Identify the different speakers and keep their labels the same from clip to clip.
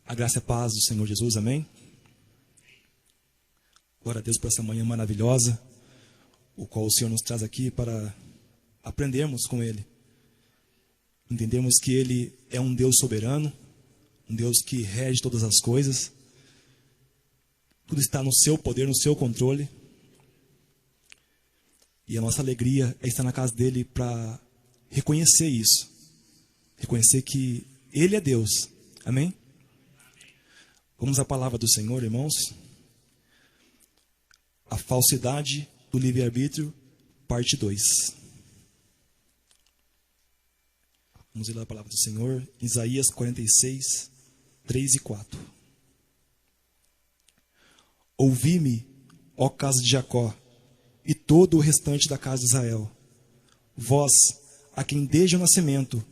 Speaker 1: A graça e a paz do Senhor Jesus, amém? Glória a Deus por essa manhã maravilhosa, o qual o Senhor nos traz aqui para aprendermos com Ele. Entendemos que Ele é um Deus soberano, um Deus que rege todas as coisas. Tudo está no seu poder, no seu controle. E a nossa alegria é estar na casa dEle para reconhecer isso. Reconhecer que Ele é Deus, amém? Vamos à palavra do Senhor, irmãos. A falsidade do livre-arbítrio, parte 2. Vamos ler a palavra do Senhor, Isaías 46, 3 e 4. Ouvi-me, ó casa de Jacó, e todo o restante da casa de Israel. Vós, a quem desde o nascimento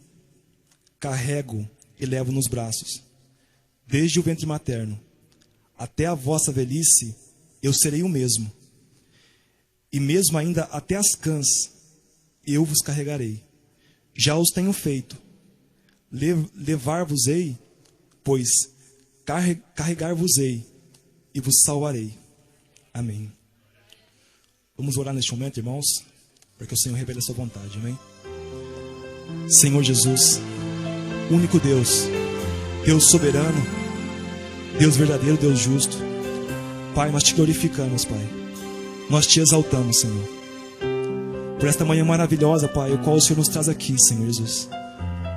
Speaker 1: carrego e levo nos braços, desde o ventre materno até a vossa velhice, eu serei o mesmo. E mesmo ainda até as cãs, eu vos carregarei. Já os tenho feito. Levar-vos-ei, pois carregar-vos-ei e vos salvarei. Amém. Vamos orar neste momento, irmãos, para que o Senhor revele a sua vontade, amém? Senhor Jesus, único Deus, Deus soberano, Deus verdadeiro, Deus justo. Pai, nós te glorificamos, Pai. Nós te exaltamos, Senhor, por esta manhã maravilhosa, Pai, o qual o Senhor nos traz aqui, Senhor Jesus,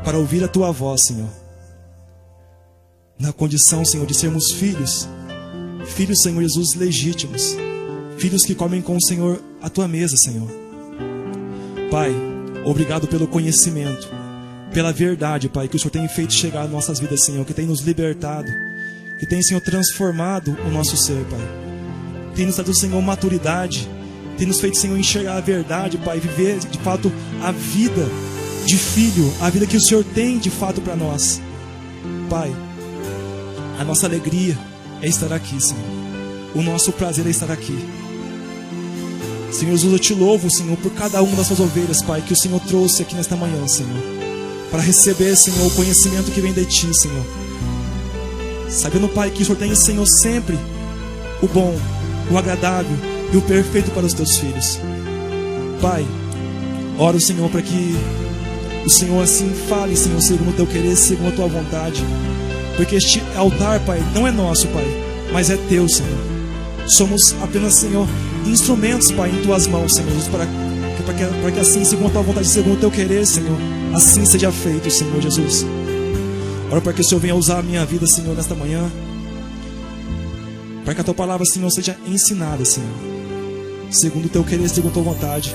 Speaker 1: para ouvir a Tua voz, Senhor, na condição, Senhor, de sermos filhos, Senhor Jesus, legítimos, filhos que comem com o Senhor a Tua mesa, Senhor. Pai, obrigado pelo conhecimento, pela verdade, Pai, que o Senhor tem feito chegar às nossas vidas, Senhor, que tem nos libertado, que tem, Senhor, transformado o nosso ser, Pai. Tem nos dado, Senhor, maturidade, tem nos feito, Senhor, enxergar a verdade, Pai, viver, de fato, a vida de filho, a vida que o Senhor tem, de fato, para nós. Pai, a nossa alegria é estar aqui, Senhor. O nosso prazer é estar aqui. Senhor Jesus, eu te louvo, Senhor, por cada uma das suas ovelhas, Pai, que o Senhor trouxe aqui nesta manhã, Senhor, para receber, Senhor, o conhecimento que vem de Ti, Senhor. Sabendo, Pai, que o Senhor tem, Senhor, sempre o bom, o agradável e o perfeito para os Teus filhos. Pai, oro, Senhor, para que o Senhor assim fale, Senhor, segundo o Teu querer, segundo a Tua vontade. Porque este altar, Pai, não é nosso, Pai, mas é Teu, Senhor. Somos apenas, Senhor, instrumentos, Pai, em Tuas mãos, Senhor, para que assim, segundo a Tua vontade, segundo o Teu querer, Senhor, assim seja feito, Senhor Jesus. Oro para que o Senhor venha usar a minha vida, Senhor, nesta manhã, para que a Tua palavra, Senhor, seja ensinada, Senhor, segundo o Teu querer, segundo a Tua vontade.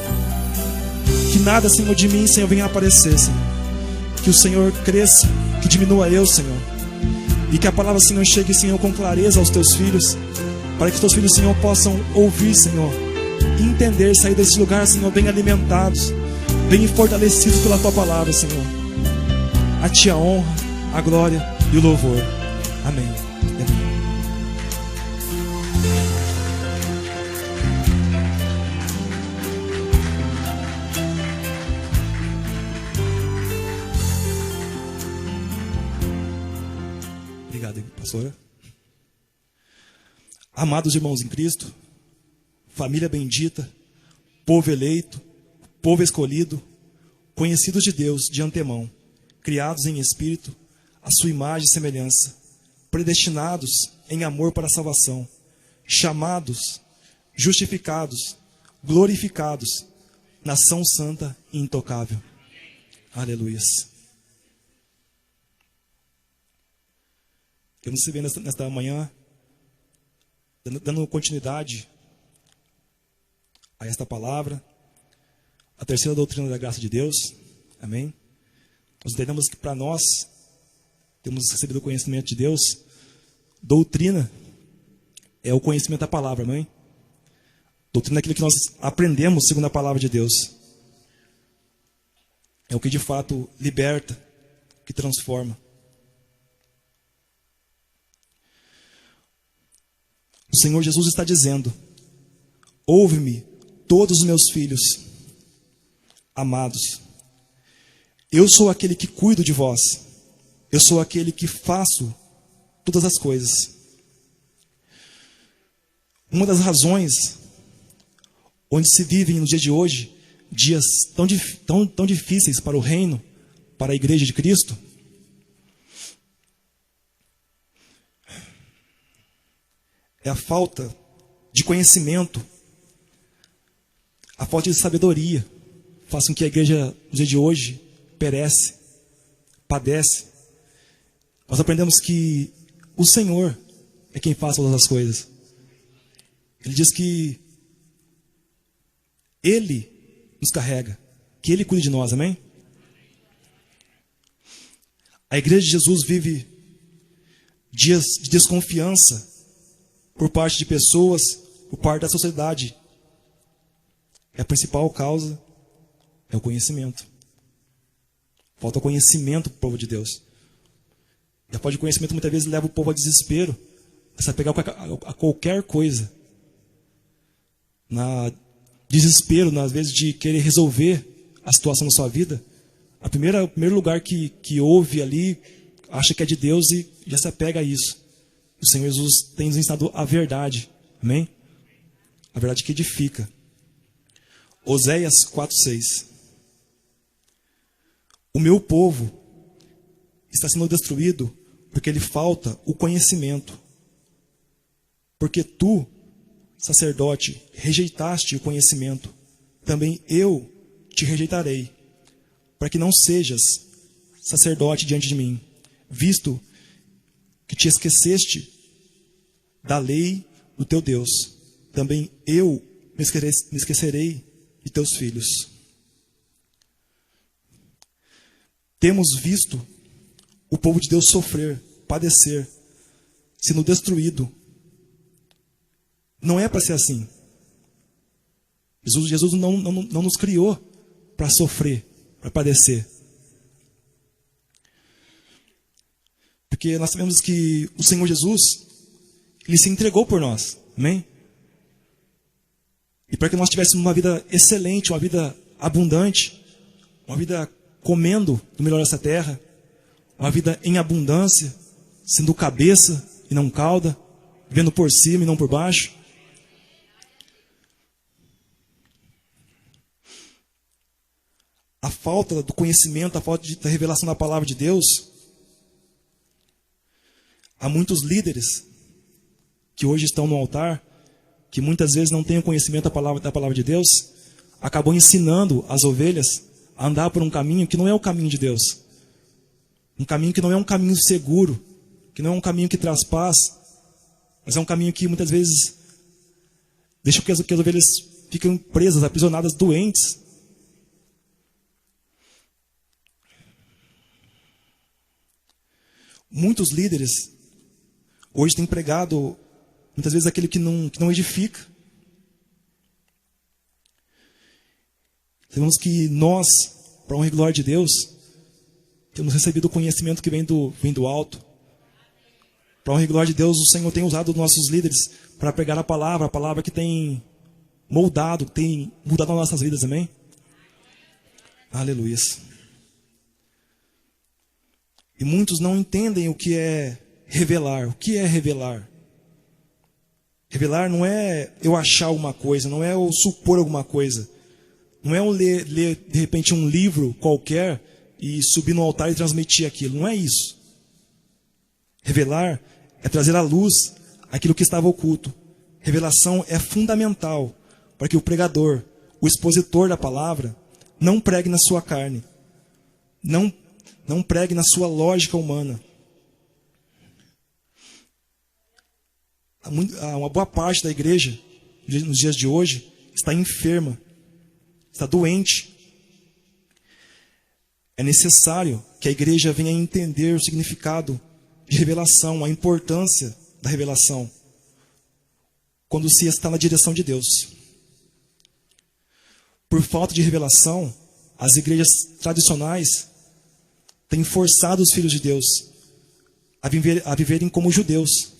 Speaker 1: Que nada, Senhor, de mim, Senhor, venha aparecer, Senhor. Que o Senhor cresça, que diminua eu, Senhor. E que a palavra, Senhor, chegue, Senhor, com clareza aos Teus filhos, para que os Teus filhos, Senhor, possam ouvir, Senhor, e entender, sair desse lugar, Senhor, bem alimentados, bem fortalecidos pela Tua palavra, Senhor. A Ti a honra, a glória e o louvor. Amém. Amém. Obrigado, pastora. Amados irmãos em Cristo, família bendita, povo eleito, povo escolhido, conhecidos de Deus de antemão, criados em espírito, a sua imagem e semelhança, predestinados em amor para a salvação, chamados, justificados, glorificados, nação santa e intocável. Aleluias. Queremos se ver nesta manhã, dando continuidade a esta palavra, a terceira doutrina da graça de Deus. Amém? Nós entendemos que para nós, temos recebido o conhecimento de Deus, doutrina é o conhecimento da palavra, amém? Doutrina é aquilo que nós aprendemos segundo a palavra de Deus. É o que de fato liberta, que transforma. O Senhor Jesus está dizendo: ouve-me, todos os meus filhos amados. Eu sou aquele que cuido de vós. Eu sou aquele que faço todas as coisas. Uma das razões onde se vivem nos dias de hoje dias tão difíceis para o reino, para a igreja de Cristo, é a falta de conhecimento, a falta de sabedoria, faz com que a igreja no dia de hoje perece, padece. Nós aprendemos que o Senhor é quem faz todas as coisas. Ele diz que Ele nos carrega, que Ele cuida de nós, amém? A igreja de Jesus vive dias de desconfiança por parte de pessoas, por parte da sociedade. E a principal causa é o conhecimento. Falta conhecimento para o povo de Deus. E a falta de conhecimento muitas vezes leva o povo a desespero, a se apegar a qualquer coisa. Na desespero, às vezes, de querer resolver a situação da sua vida, o primeiro lugar que ouve ali, acha que é de Deus e já se apega a isso. O Senhor Jesus tem nos ensinado a verdade. Amém? A verdade que edifica. Oséias 4:6. O meu povo está sendo destruído porque lhe falta o conhecimento. Porque tu, sacerdote, rejeitaste o conhecimento, também eu te rejeitarei, para que não sejas sacerdote diante de mim, visto que te esqueceste da lei do teu Deus, também eu me esquecerei de teus filhos. Temos visto o povo de Deus sofrer, padecer, sendo destruído. Não é para ser assim. Jesus não nos criou para sofrer, para padecer. Porque nós sabemos que o Senhor Jesus, Ele se entregou por nós. Amém? E para que nós tivéssemos uma vida excelente, uma vida abundante, uma vida comendo do melhor dessa terra, uma vida em abundância, sendo cabeça e não cauda, vendo por cima e não por baixo. A falta do conhecimento, a falta da revelação da palavra de Deus. Há muitos líderes que hoje estão no altar, que muitas vezes não têm o conhecimento da palavra de Deus, acabam ensinando as ovelhas a andar por um caminho que não é o caminho de Deus. Um caminho que não é um caminho seguro, que não é um caminho que traz paz, mas é um caminho que muitas vezes deixa que as ovelhas fiquem presas, aprisionadas, doentes. Muitos líderes hoje têm pregado, muitas vezes, aquele que não edifica. Sabemos que nós, para a honra e glória de Deus, temos recebido o conhecimento que vem do alto. Para a honra e glória de Deus, o Senhor tem usado os nossos líderes para pregar a palavra que tem moldado, tem mudado as nossas vidas, amém? Aleluia. E muitos não entendem o que é revelar. O que é revelar? Revelar não é eu achar alguma coisa, não é eu supor alguma coisa. Não é eu ler de repente um livro qualquer e subir no altar e transmitir aquilo. Não é isso. Revelar é trazer à luz aquilo que estava oculto. Revelação é fundamental para que o pregador, o expositor da palavra, não pregue na sua carne. Não pregue na sua lógica humana. Uma boa parte da igreja, nos dias de hoje, está enferma, está doente. É necessário que a igreja venha entender o significado de revelação, a importância da revelação, quando se está na direção de Deus. Por falta de revelação, as igrejas tradicionais têm forçado os filhos de Deus a viverem como judeus,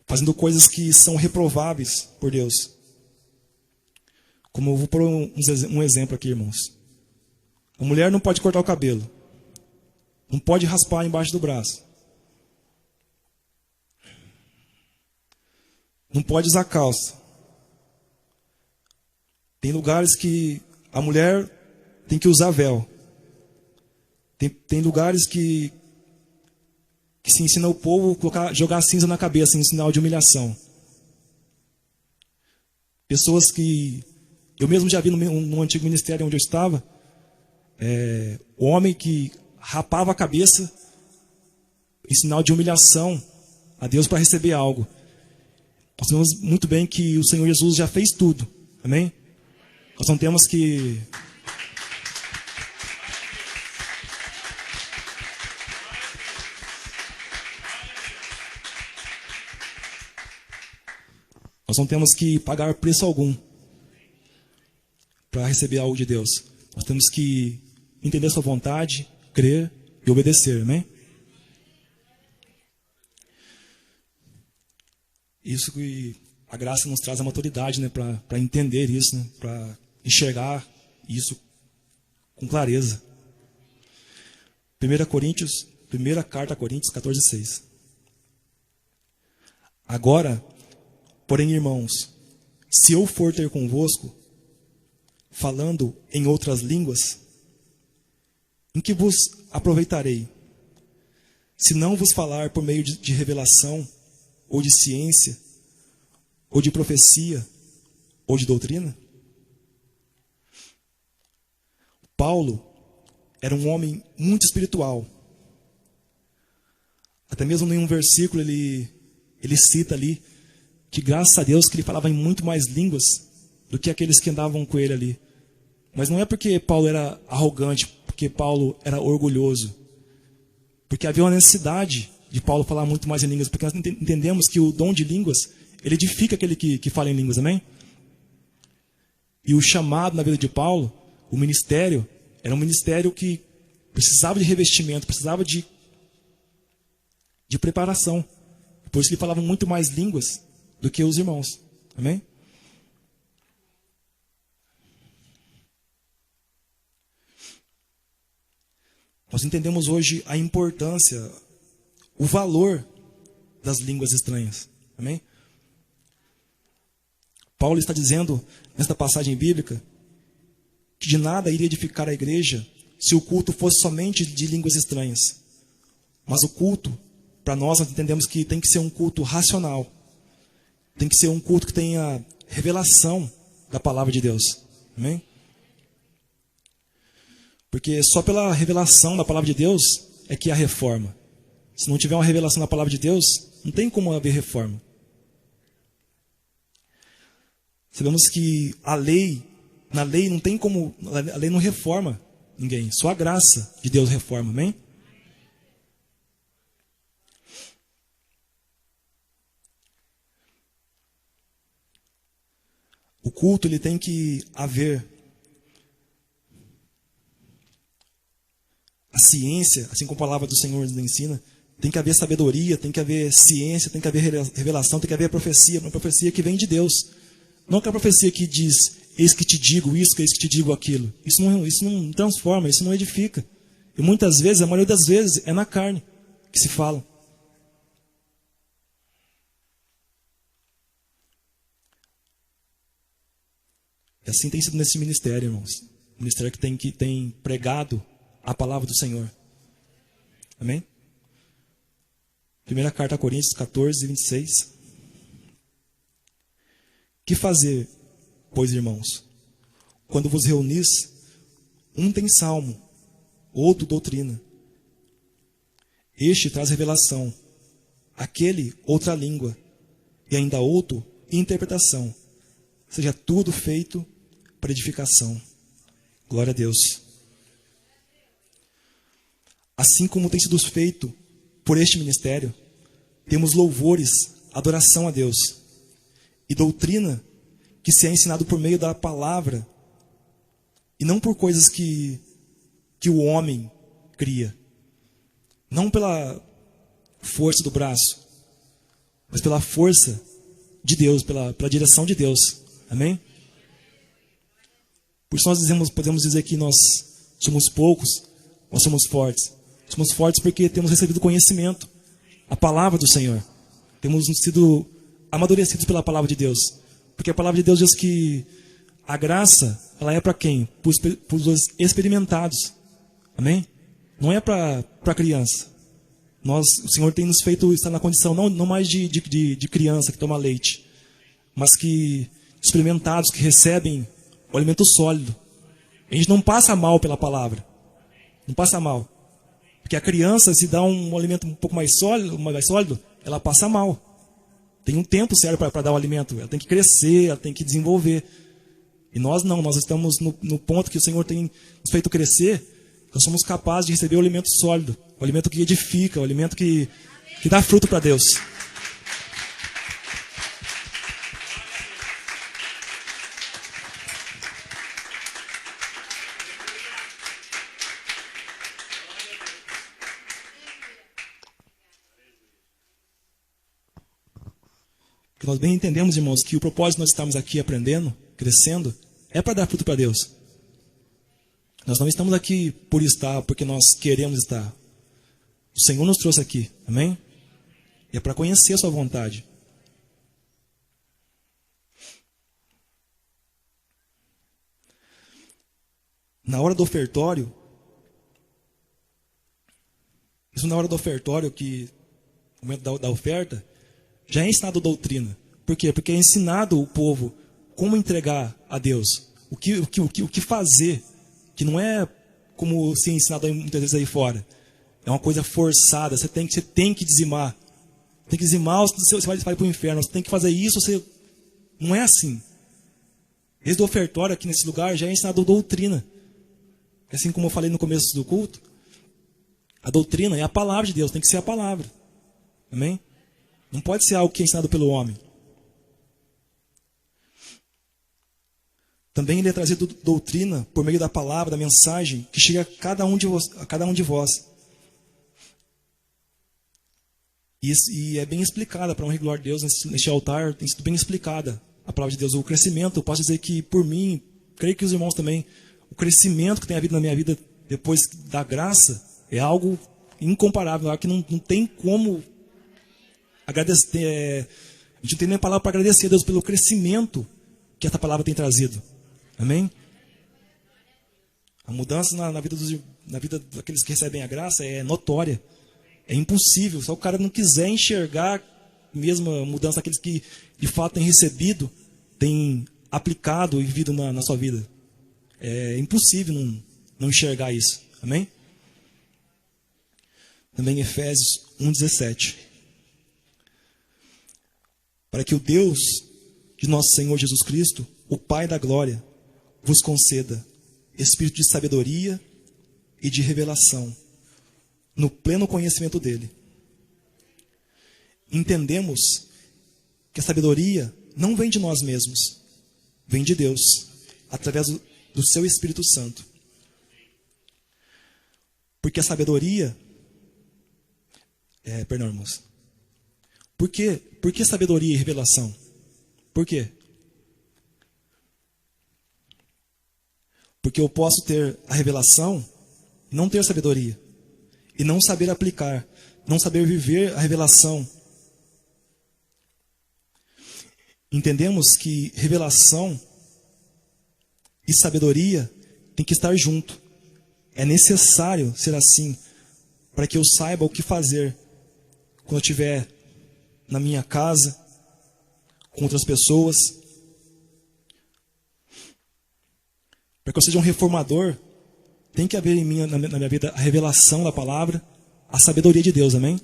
Speaker 1: fazendo coisas que são reprováveis por Deus. Como eu vou pôr um exemplo aqui, irmãos. A mulher não pode cortar o cabelo, não pode raspar embaixo do braço, não pode usar calça. Tem lugares que a mulher tem que usar véu. Tem lugares que se ensina o povo a jogar cinza na cabeça em sinal de humilhação. Pessoas que eu mesmo já vi no antigo ministério onde eu estava, o homem que rapava a cabeça em sinal de humilhação a Deus para receber algo. Nós sabemos muito bem que o Senhor Jesus já fez tudo. Amém? Nós não temos que... Nós não temos que pagar preço algum para receber algo de Deus. Nós temos que entender sua vontade, crer e obedecer. Amém? Isso que a graça nos traz a maturidade, né, para entender isso, né, para enxergar isso com clareza. 1 carta a Coríntios 14:6. Agora, porém, irmãos, se eu for ter convosco, falando em outras línguas, em que vos aproveitarei? Se não vos falar por meio de revelação, ou de ciência, ou de profecia, ou de doutrina? Paulo era um homem muito espiritual. Até mesmo em um versículo ele cita ali que graças a Deus que ele falava em muito mais línguas do que aqueles que andavam com ele ali. Mas não é porque Paulo era arrogante, porque Paulo era orgulhoso. Porque havia uma necessidade de Paulo falar muito mais em línguas, porque nós entendemos que o dom de línguas, ele edifica aquele que fala em línguas, amém? E o chamado na vida de Paulo, o ministério, era um ministério que precisava de revestimento, precisava de preparação. Por isso ele falava muito mais línguas do que os irmãos, amém? Nós entendemos hoje a importância, o valor das línguas estranhas. Amém? Paulo está dizendo, nesta passagem bíblica, que de nada iria edificar a igreja se o culto fosse somente de línguas estranhas. Mas o culto, para nós entendemos que tem que ser um culto racional. Tem que ser um culto que tenha revelação da palavra de Deus. Amém? Porque só pela revelação da palavra de Deus é que há reforma. Se não tiver uma revelação da palavra de Deus, não tem como haver reforma. Sabemos que na lei não tem como, a lei não reforma ninguém. Só a graça de Deus reforma, amém? O culto ele tem que haver a ciência, assim como a palavra do Senhor nos ensina, tem que haver sabedoria, tem que haver ciência, tem que haver revelação, tem que haver profecia, uma profecia que vem de Deus. Não aquela profecia que diz, eis que te digo isso, eis que te digo aquilo. Isso não transforma, isso não edifica. E muitas vezes, a maioria das vezes, é na carne que se fala. E assim tem sido nesse ministério, irmãos. Ministério que tem pregado a palavra do Senhor. Amém? 1 carta a Coríntios 14:26. Que fazer, pois, irmãos? Quando vos reunis, um tem salmo, outro doutrina. Este traz revelação, aquele outra língua, e ainda outro interpretação. Seja tudo feito para edificação. Glória a Deus. Assim como tem sido feito por este ministério, temos louvores, adoração a Deus e doutrina que se é ensinado por meio da palavra e não por coisas que o homem cria. Não pela força do braço, mas pela força de Deus, pela direção de Deus. Amém? Por isso nós podemos dizer que nós somos poucos, nós somos fortes. Somos fortes porque temos recebido conhecimento, a palavra do Senhor. Temos sido amadurecidos pela palavra de Deus. Porque a palavra de Deus diz que a graça, ela é para quem? Para os experimentados. Amém? Não é para criança. O Senhor tem nos feito estar na condição não mais de criança que toma leite, mas que experimentados, que recebem o alimento sólido. A gente não passa mal pela palavra. Não passa mal. Porque a criança, se dá um alimento um pouco mais sólido, ela passa mal. Tem um tempo certo para dar o alimento. Ela tem que crescer, ela tem que desenvolver. E nós não, nós estamos no ponto que o Senhor tem nos feito crescer. Nós somos capazes de receber o alimento sólido, o alimento que edifica, o alimento que dá fruto para Deus. Porque nós bem entendemos, irmãos, que o propósito de nós estarmos aqui aprendendo, crescendo, é para dar fruto para Deus. Nós não estamos aqui por estar, porque nós queremos estar. O Senhor nos trouxe aqui, amém? E é para conhecer a sua vontade. Na hora do ofertório, que no momento da oferta, já é ensinado doutrina. Por quê? Porque é ensinado o povo como entregar a Deus. O que fazer, que não é como se é ensinado muitas vezes aí fora. É uma coisa forçada, você tem que dizimar. Tem que dizimar, você vai para o inferno. Você tem que fazer isso, não é assim. Desde o ofertório aqui nesse lugar já é ensinado doutrina. Assim como eu falei no começo do culto, a doutrina é a palavra de Deus, tem que ser a palavra. Amém? Não pode ser algo que é ensinado pelo homem. Também ele é trazido doutrina por meio da palavra, da mensagem, que chega a cada um de vós. E é bem explicada para honra e glória de Deus neste altar, tem sido bem explicada a palavra de Deus. O crescimento, eu posso dizer que por mim, creio que os irmãos também, o crescimento que tem havido na minha vida depois da graça é algo incomparável, algo que não tem como agradecer. A gente não tem nem palavra para agradecer a Deus pelo crescimento que essa palavra tem trazido. Amém? A mudança na vida daqueles que recebem a graça é notória. É impossível. Se o cara não quiser enxergar mesmo a mudança daqueles que de fato têm recebido, têm aplicado e vivido na sua vida. É impossível não enxergar isso. Amém? Também Efésios 1,17. Para que o Deus de nosso Senhor Jesus Cristo, o Pai da glória, vos conceda espírito de sabedoria e de revelação, no pleno conhecimento dele. Entendemos que a sabedoria não vem de nós mesmos, vem de Deus, através do seu Espírito Santo. Porque a sabedoria... perdão, irmãos. Por que sabedoria e revelação? Por quê? Porque eu posso ter a revelação e não ter sabedoria. E não saber aplicar, não saber viver a revelação. Entendemos que revelação e sabedoria tem que estar junto. É necessário ser assim, para que eu saiba o que fazer quando eu estiver na minha casa, com outras pessoas. Para que eu seja um reformador, tem que haver em mim, na minha vida, a revelação da palavra, a sabedoria de Deus, amém?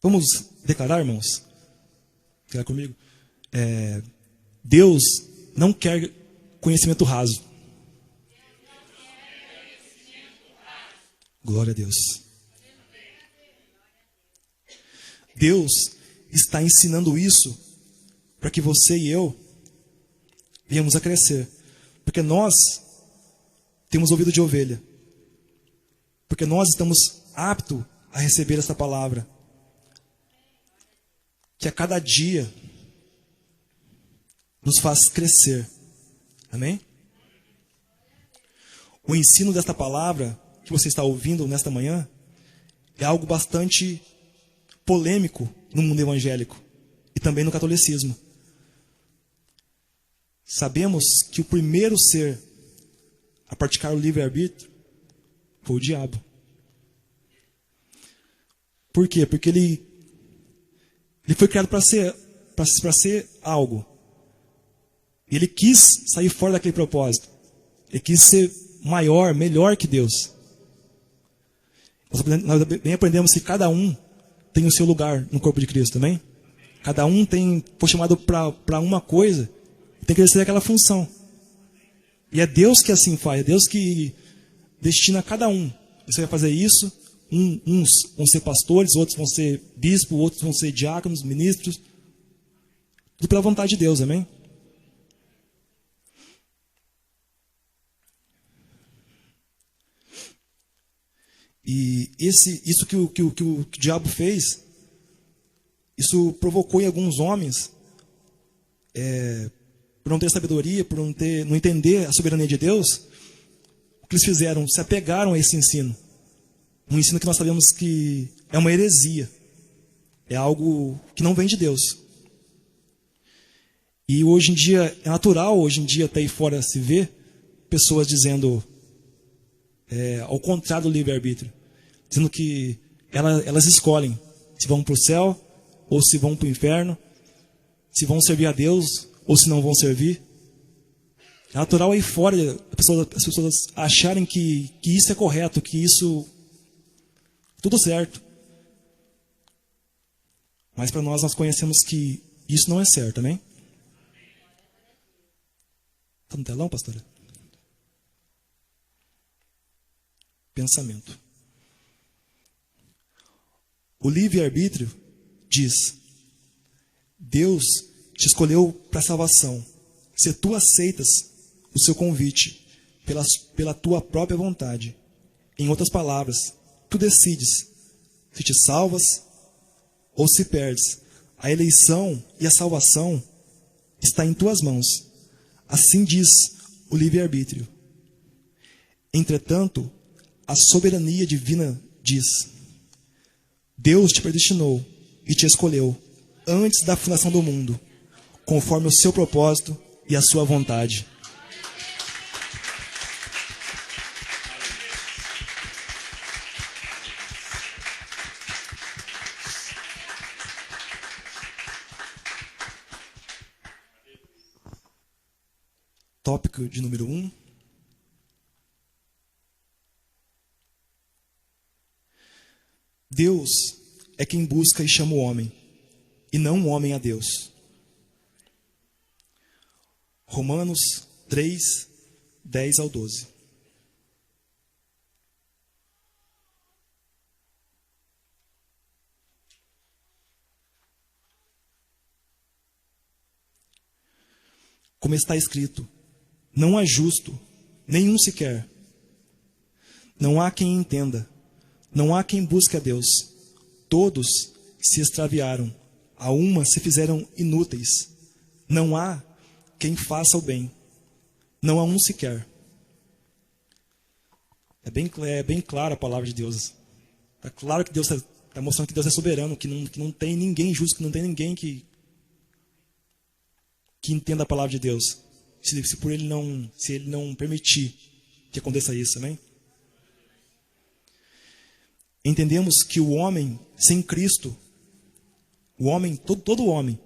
Speaker 1: Vamos declarar, irmãos? Declarar comigo? Deus não quer conhecimento raso. Glória a Deus. Deus está ensinando isso para que você e eu venhamos a crescer. Porque nós temos ouvido de ovelha. Porque nós estamos aptos a receber essa palavra. Que a cada dia nos faz crescer. Amém? O ensino desta palavra que você está ouvindo nesta manhã é algo bastante polêmico no mundo evangélico e também no catolicismo. Sabemos que o primeiro ser a praticar o livre-arbítrio foi o diabo. Por quê? Porque ele foi criado para ser algo. E ele quis sair fora daquele propósito. Ele quis ser maior, melhor que Deus. Nós bem aprendemos que cada um tem o seu lugar no corpo de Cristo também. Cada um foi chamado para uma coisa, tem que exercer aquela função. E é Deus que assim faz, é Deus que destina a cada um. Você vai fazer isso, uns vão ser pastores, outros vão ser bispos, outros vão ser diáconos, ministros. Tudo pela vontade de Deus, amém? E isso que o diabo fez, isso provocou em alguns homens, por não ter sabedoria, por não entender a soberania de Deus, o que eles fizeram? Se apegaram a esse ensino. Um ensino que nós sabemos que é uma heresia. É algo que não vem de Deus. E hoje em dia, é natural, hoje em dia, até aí fora se vê pessoas dizendo ao contrário do livre-arbítrio. Dizendo que elas escolhem se vão para o céu ou se vão para o inferno, se vão servir a Deus ou se não vão servir. É natural aí fora as pessoas acharem que isso é correto, que isso tudo certo. Mas para nós conhecemos que isso não é certo, amém? Está no telão, pastora? Pensamento. O livre-arbítrio diz: Deus te escolheu para a salvação. Se tu aceitas o seu convite pela tua própria vontade, em outras palavras, tu decides se te salvas ou se perdes. A eleição e a salvação está em tuas mãos. Assim diz o livre-arbítrio. Entretanto, a soberania divina diz: Deus te predestinou e te escolheu antes da fundação do mundo, conforme o seu propósito e a sua vontade. Tópico de número 1. Deus é quem busca e chama o homem, e não o homem a Deus. Romanos 3, 10 ao 12. Como está escrito: não há justo, nenhum sequer. Não há quem entenda, não há quem busque a Deus. Todos se extraviaram, a uma se fizeram inúteis. Não há quem faça o bem, não há um sequer. É bem clara a palavra de Deus. É claro que Deus está mostrando que Deus é soberano, que não tem ninguém justo, que não tem ninguém que entenda a palavra de Deus. Se ele não permitir que aconteça isso, amém? Entendemos que o homem sem Cristo, todo homem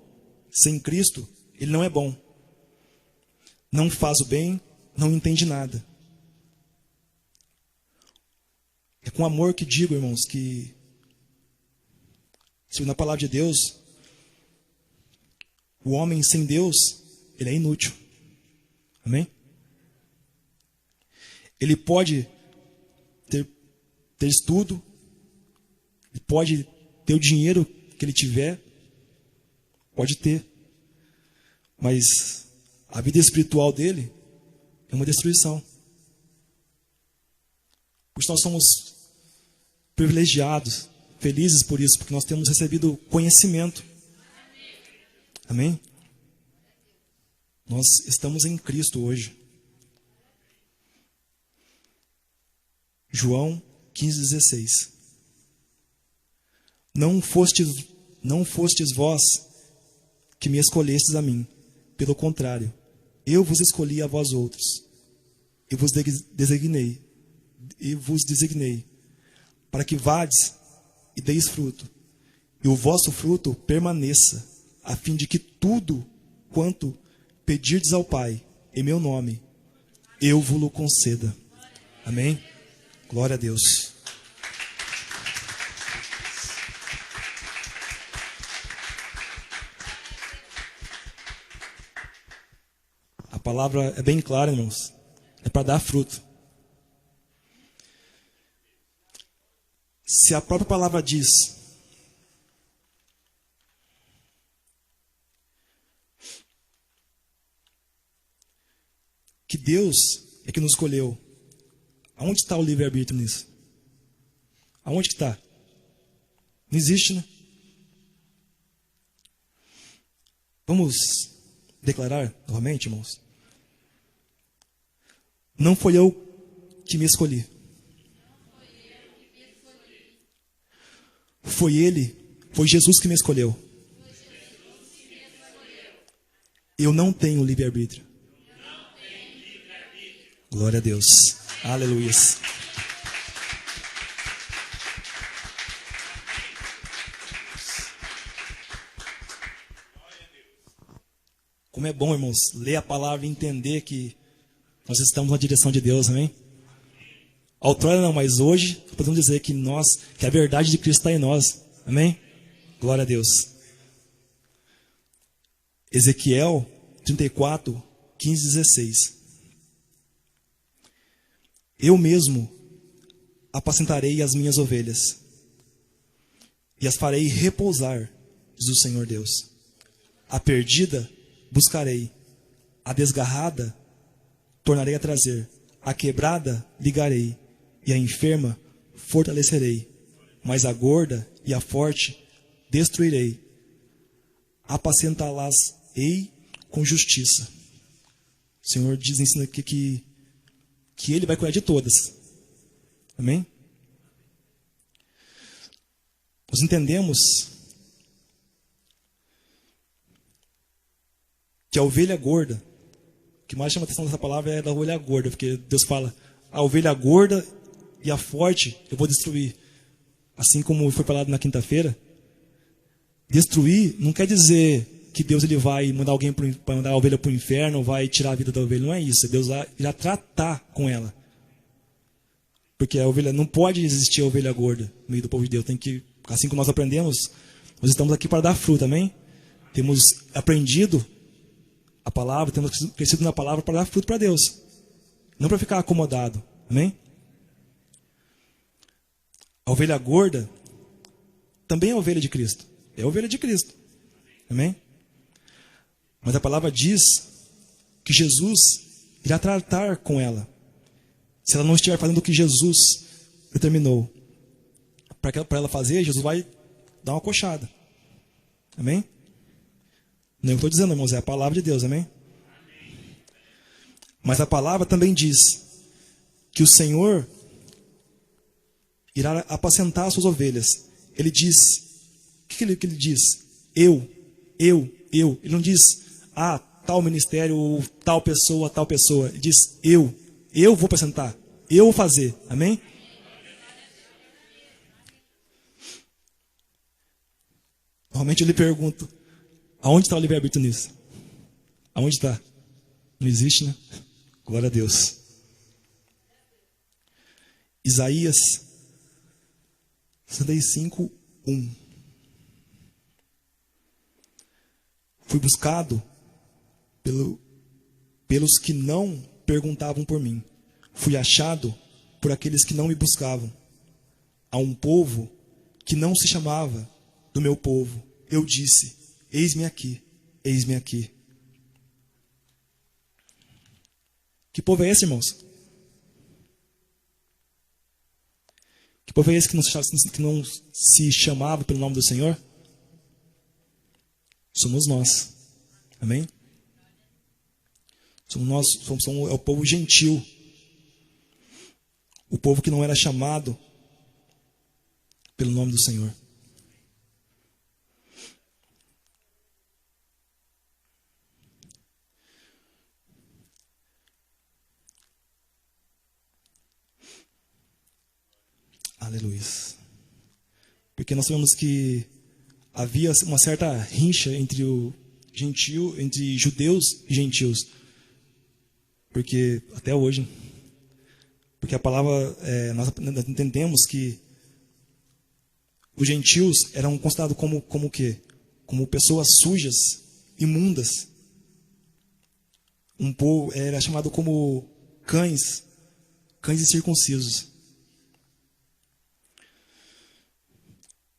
Speaker 1: sem Cristo, ele não é bom. Não faz o bem, não entende nada. É com amor que digo, irmãos, que segundo a palavra de Deus, o homem sem Deus, ele é inútil. Amém? Ele pode ter estudo, ele pode ter o dinheiro que ele tiver, pode ter, mas a vida espiritual dele é uma destruição. Por isso nós somos privilegiados, felizes por isso, porque nós temos recebido conhecimento. Amém? Nós estamos em Cristo hoje. João 15:16. Não fostes vós que me escolhestes a mim. Pelo contrário, eu vos escolhi a vós outros. E vos designei para que vades e deis fruto, e o vosso fruto permaneça, a fim de que tudo quanto pedirdes ao Pai, em meu nome, eu vos-lo conceda. Amém? Glória a Deus. A palavra é bem clara, irmãos. É para dar fruto. Se a própria palavra diz que Deus é que nos escolheu, aonde está o livre-arbítrio nisso? Aonde que está? Não existe, né? Vamos declarar novamente, irmãos? Não foi eu que me escolhi. Foi Ele, foi Jesus que me escolheu. Eu não tenho livre-arbítrio. Glória a Deus. Aleluia. Como é bom, irmãos, ler a palavra e entender que nós estamos na direção de Deus, amém? Outrora não, mas hoje podemos dizer que a verdade de Cristo está em nós, amém? Glória a Deus. Ezequiel 34, 15 e 16. Eu mesmo apacentarei as minhas ovelhas e as farei repousar, diz o Senhor Deus. A perdida buscarei, a desgarrada tornarei a trazer, a quebrada ligarei, e a enferma fortalecerei, mas a gorda e a forte destruirei. Apacentá-las-ei com justiça. O Senhor ensina aqui que Ele vai cuidar de todas. Amém? Nós entendemos que a ovelha gorda, o que mais chama a atenção dessa palavra é da ovelha gorda, porque Deus fala, a ovelha gorda e a forte eu vou destruir. Assim como foi falado na quinta-feira, destruir não quer dizer que Deus ele vai mandar alguém para mandar a ovelha para o inferno, vai tirar a vida da ovelha. Não é isso. Deus irá tratar com ela. Porque a ovelha não pode existir a ovelha gorda no meio do povo de Deus. Tem que, assim como nós aprendemos, nós estamos aqui para dar fruto, amém? Temos aprendido a palavra, temos crescido na palavra para dar fruto para Deus. Não para ficar acomodado, amém? A ovelha gorda também é a ovelha de Cristo. É a ovelha de Cristo. Amém? Mas a palavra diz que Jesus irá tratar com ela. Se ela não estiver fazendo o que Jesus determinou para ela fazer, Jesus vai dar uma coxada. Amém? Não é o que eu estou dizendo, irmãos, é a palavra de Deus. Amém? Mas a palavra também diz que o Senhor irá apacentar as suas ovelhas. Ele diz, o que ele diz? Eu. Ele não diz, tal ministério, tal pessoa. Ele diz, eu vou apacentar, eu vou fazer. Amém? Normalmente eu lhe pergunto, aonde está o livre-arbítrio nisso? Aonde está? Não existe, né? Glória a Deus. Isaías 65, 1. Fui buscado pelos que não perguntavam por mim. Fui achado por aqueles que não me buscavam. A um povo que não se chamava do meu povo, eu disse, eis-me aqui, eis-me aqui. Que povo é esse, irmãos? Que povo é esse que não se chamava pelo nome do Senhor? Somos nós. Amém? Somos o povo gentil. O povo que não era chamado pelo nome do Senhor. Aleluia. Porque nós sabemos que havia uma certa rincha entre entre judeus e gentios. Porque até hoje, porque a palavra, nós entendemos que os gentios eram considerados como o quê? Como pessoas sujas, imundas. Um povo era chamado como cães incircuncisos.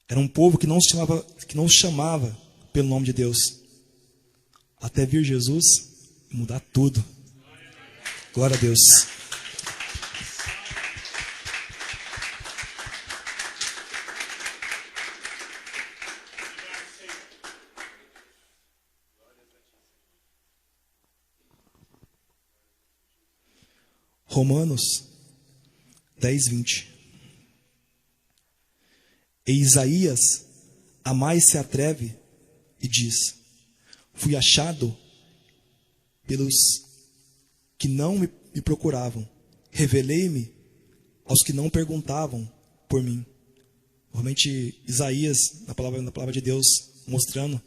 Speaker 1: Era um povo que não chamava pelo nome de Deus. Até vir Jesus e mudar tudo. Glória a Deus. Romanos 10, 20. E Isaías a mais se atreve e diz: fui achado pelos que não me procuravam, revelei-me aos que não perguntavam por mim. Realmente Isaías, na palavra de Deus, mostrando,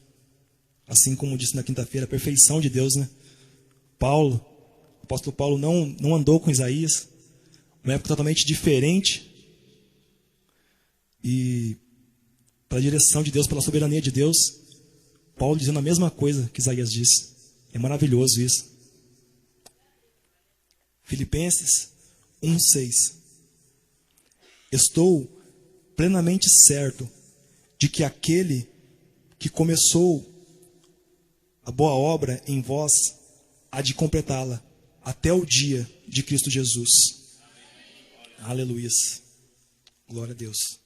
Speaker 1: assim como disse na quinta-feira, a perfeição de Deus, né? O apóstolo Paulo não andou com Isaías, uma época totalmente diferente, e pela direção de Deus, pela soberania de Deus, Paulo dizendo a mesma coisa que Isaías disse. É maravilhoso isso. Filipenses 1:6. Estou plenamente certo de que aquele que começou a boa obra em vós há de completá-la até o dia de Cristo Jesus. Aleluia. Glória a Deus.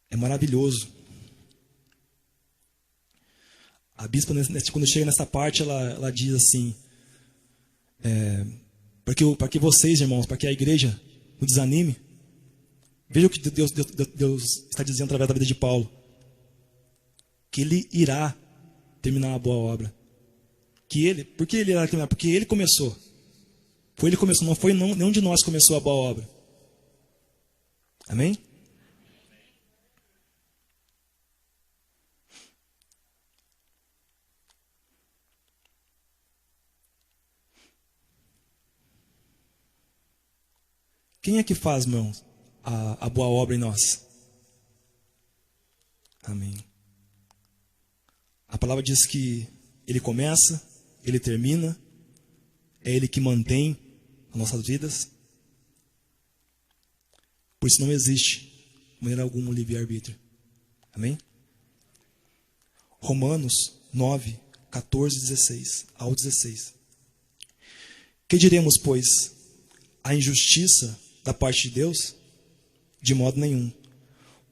Speaker 1: É maravilhoso. A bispa, quando chega nessa parte, ela diz assim, para que vocês, irmãos, para que a igreja não desanime, veja o que Deus está dizendo através da vida de Paulo. Que ele irá terminar a boa obra. Por que ele irá terminar? Porque ele começou. Foi ele que começou, não foi nenhum de nós começou a boa obra. Amém? Quem é que faz, irmãos, a boa obra em nós? Amém. A palavra diz que Ele começa, Ele termina, é Ele que mantém as nossas vidas. Por isso não existe, de maneira alguma, livre-arbítrio. Amém? Romanos 9, 14, 16 ao 16. Que diremos, pois? A injustiça da parte de Deus? De modo nenhum.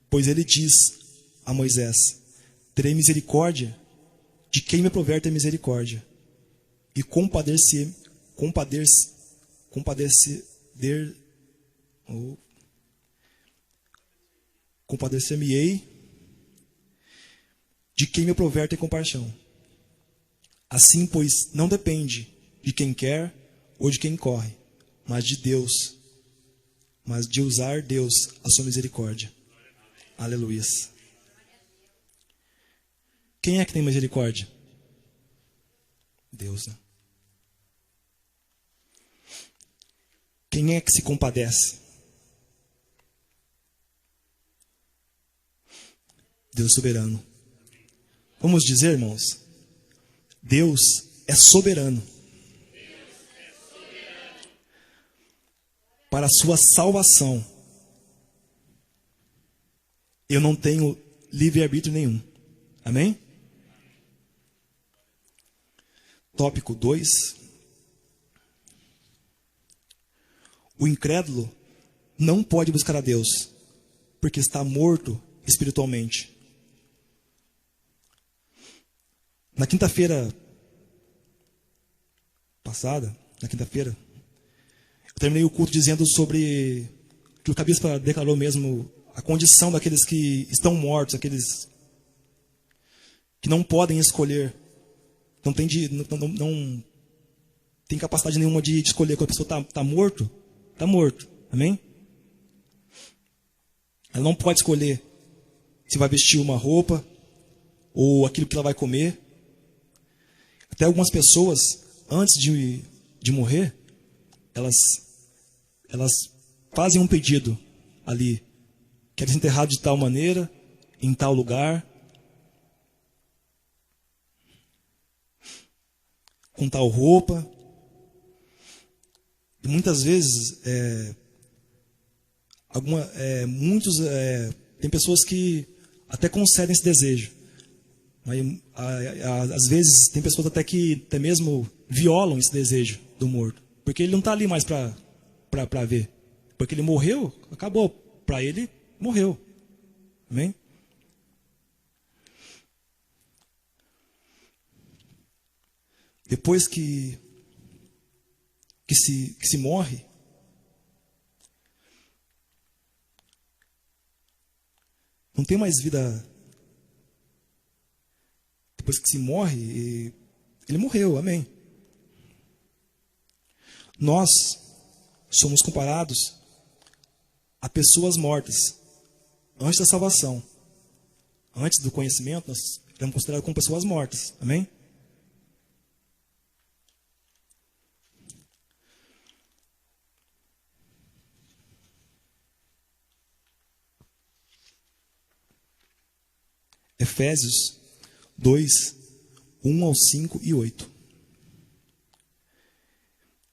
Speaker 1: Pois Ele diz a Moisés: terei misericórdia de quem me prover ter misericórdia, e compadecer-me-ei de quem me prover ter compaixão. Assim, pois, não depende de quem quer ou de quem corre, mas de Deus, mas de usar Deus a sua misericórdia. Aleluia. Quem é que tem misericórdia? Deus, né? Quem é que se compadece? Deus soberano. Vamos dizer, irmãos, Deus é soberano. Para a sua salvação. Eu não tenho livre-arbítrio nenhum. Amém? Tópico 2. O incrédulo não pode buscar a Deus, porque está morto espiritualmente. Na quinta-feira passada, eu terminei o culto dizendo sobre que o cabeça declarou mesmo a condição daqueles que estão mortos, aqueles que não podem escolher, não tem tem capacidade nenhuma de escolher. Quando a pessoa está morto, está morto. Amém? Ela não pode escolher se vai vestir uma roupa ou aquilo que ela vai comer. Até algumas pessoas, antes de morrer, elas fazem um pedido ali. Querem ser enterrados de tal maneira, em tal lugar, com tal roupa. E muitas vezes, tem pessoas que até concedem esse desejo. Mas, às vezes, tem pessoas até mesmo violam esse desejo do morto. Porque ele não está ali mais para ver. Porque ele morreu, acabou. Para ele, morreu. Amém? Depois que se morre, não tem mais vida. Depois que se morre, ele morreu, amém. Nós somos comparados a pessoas mortas antes da salvação. Antes do conhecimento, nós éramos considerados como pessoas mortas, amém? Efésios 2, 1 ao 5 e 8.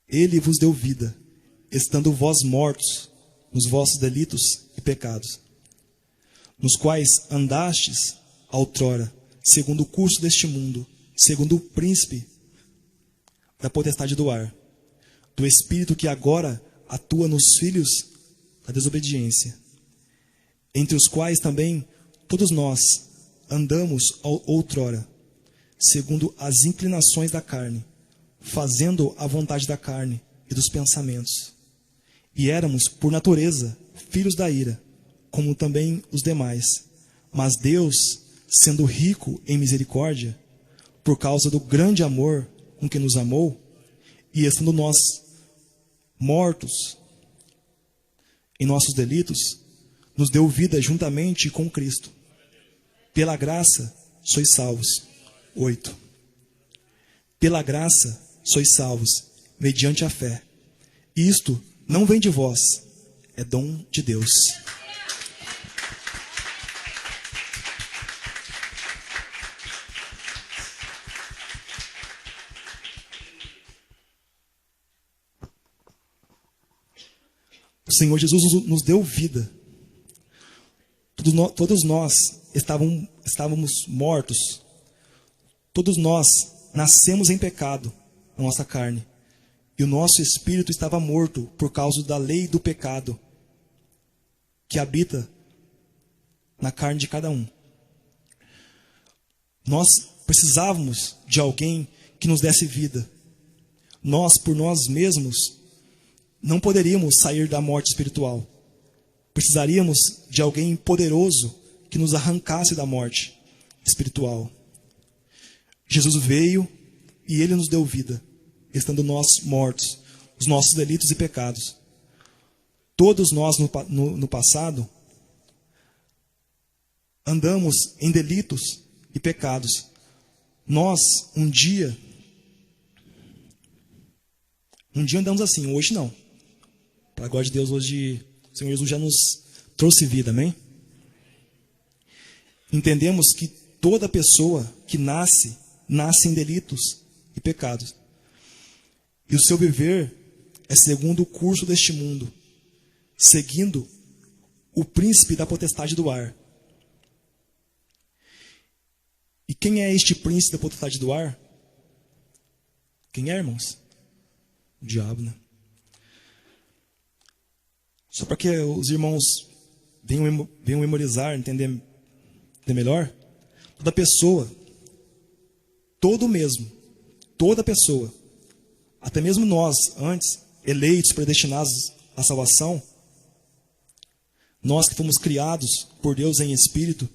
Speaker 1: Ele vos deu vida, estando vós mortos nos vossos delitos e pecados, nos quais andastes outrora, segundo o curso deste mundo, segundo o príncipe da potestade do ar, do espírito que agora atua nos filhos da desobediência, entre os quais também todos nós andamos outrora, segundo as inclinações da carne, fazendo a vontade da carne e dos pensamentos. E éramos, por natureza, filhos da ira, como também os demais. Mas Deus, sendo rico em misericórdia, por causa do grande amor com que nos amou, e estando nós mortos em nossos delitos, nos deu vida juntamente com Cristo. Pela graça sois salvos. 8. Pela graça sois salvos, mediante a fé. Isto não vem de vós, é dom de Deus. O Senhor Jesus nos deu vida. Todos nós estávamos mortos. Todos nós nascemos em pecado, na nossa carne. E o nosso espírito estava morto por causa da lei do pecado que habita na carne de cada um. Nós precisávamos de alguém que nos desse vida. Nós, por nós mesmos, não poderíamos sair da morte espiritual. Precisaríamos de alguém poderoso que nos arrancasse da morte espiritual. Jesus veio e Ele nos deu vida, estando nós mortos, os nossos delitos e pecados. Todos nós no passado andamos em delitos e pecados. Nós, um dia andamos assim, hoje não. Para a glória de Deus, hoje o Senhor Jesus já nos trouxe vida, amém? Entendemos que toda pessoa que nasce em delitos e pecados. E o seu viver é segundo o curso deste mundo, seguindo o príncipe da potestade do ar. E quem é este príncipe da potestade do ar? Quem é, irmãos? O diabo, né? Só para que os irmãos venham memorizar, entender melhor. Toda pessoa, toda pessoa, até mesmo nós, antes, eleitos, predestinados à salvação, nós que fomos criados por Deus em espírito,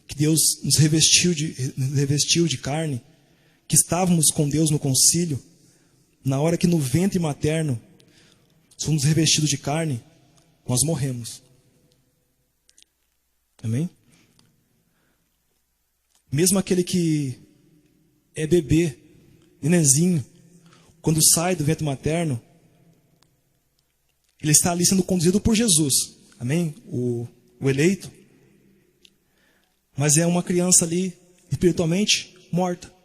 Speaker 1: que Deus nos revestiu de carne, que estávamos com Deus no concílio, na hora que no ventre materno somos revestidos de carne, nós morremos. Amém? Mesmo aquele que é bebê, nenenzinho, quando sai do ventre materno, ele está ali sendo conduzido por Jesus. Amém? O eleito. Mas é uma criança ali, espiritualmente, morta.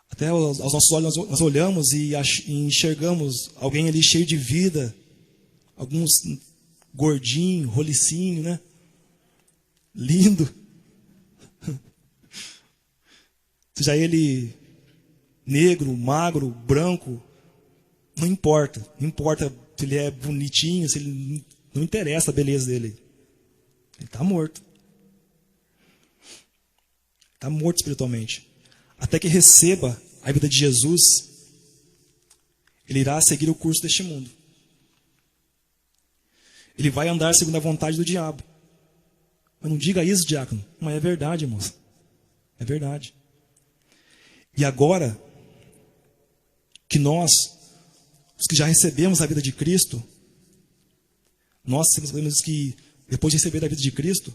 Speaker 1: Até aos nossos olhos nós olhamos e enxergamos alguém ali cheio de vida, alguns gordinho, rolicinho, né? Lindo. Seja ele negro, magro, branco, não importa. Não importa se ele é bonitinho, se ele não interessa a beleza dele. Ele está morto. Está morto espiritualmente. Até que receba a vida de Jesus, ele irá seguir o curso deste mundo. Ele vai andar segundo a vontade do diabo. Mas não diga isso, diácono. Mas é verdade, irmãos. É verdade. E agora que nós, os que já recebemos a vida de Cristo, nós sabemos que depois de receber a vida de Cristo,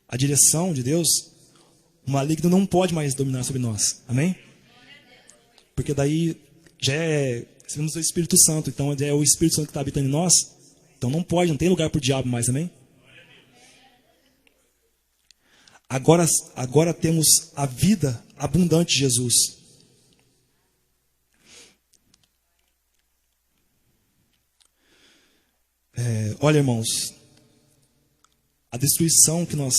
Speaker 1: a direção de Deus, o maligno não pode mais dominar sobre nós. Amém? Porque daí já recebemos o Espírito Santo, então é o Espírito Santo que está habitando em nós. Então não tem lugar para o diabo mais, amém? Agora temos a vida abundante de Jesus. Olha, irmãos, a destruição que nós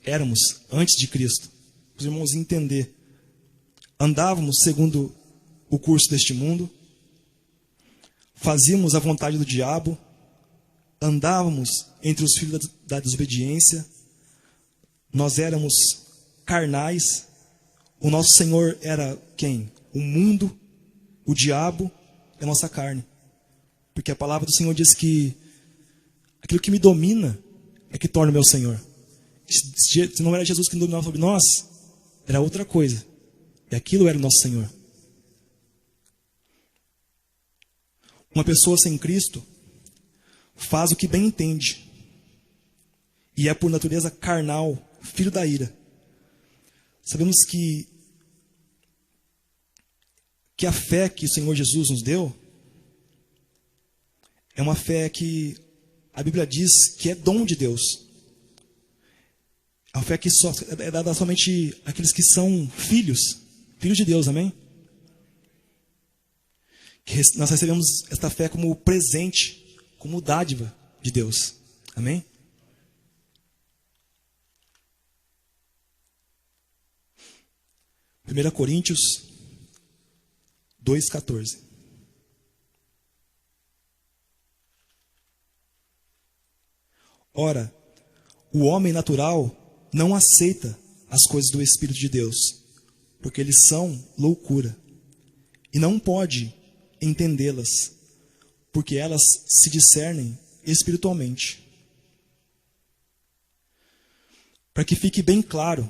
Speaker 1: éramos antes de Cristo, os irmãos entender, andávamos segundo o curso deste mundo, fazíamos a vontade do diabo, andávamos entre os filhos da desobediência, nós éramos carnais, o nosso Senhor era quem? O mundo, o diabo e a nossa carne. Porque a palavra do Senhor diz que aquilo que me domina é que torna o meu Senhor. Se não era Jesus que dominava sobre nós, era outra coisa. E aquilo era o nosso Senhor. Uma pessoa sem Cristo faz o que bem entende. E é por natureza carnal, filho da ira. Sabemos que a fé que o Senhor Jesus nos deu é uma fé que a Bíblia diz que é dom de Deus. É uma fé que só é dada somente àqueles que são filhos de Deus, amém? Que nós recebemos esta fé como presente, como dádiva de Deus, amém? Primeira Coríntios 2,14. Ora, o homem natural não aceita as coisas do Espírito de Deus, porque eles são loucura, e não pode entendê-las, porque elas se discernem espiritualmente. Para que fique bem claro,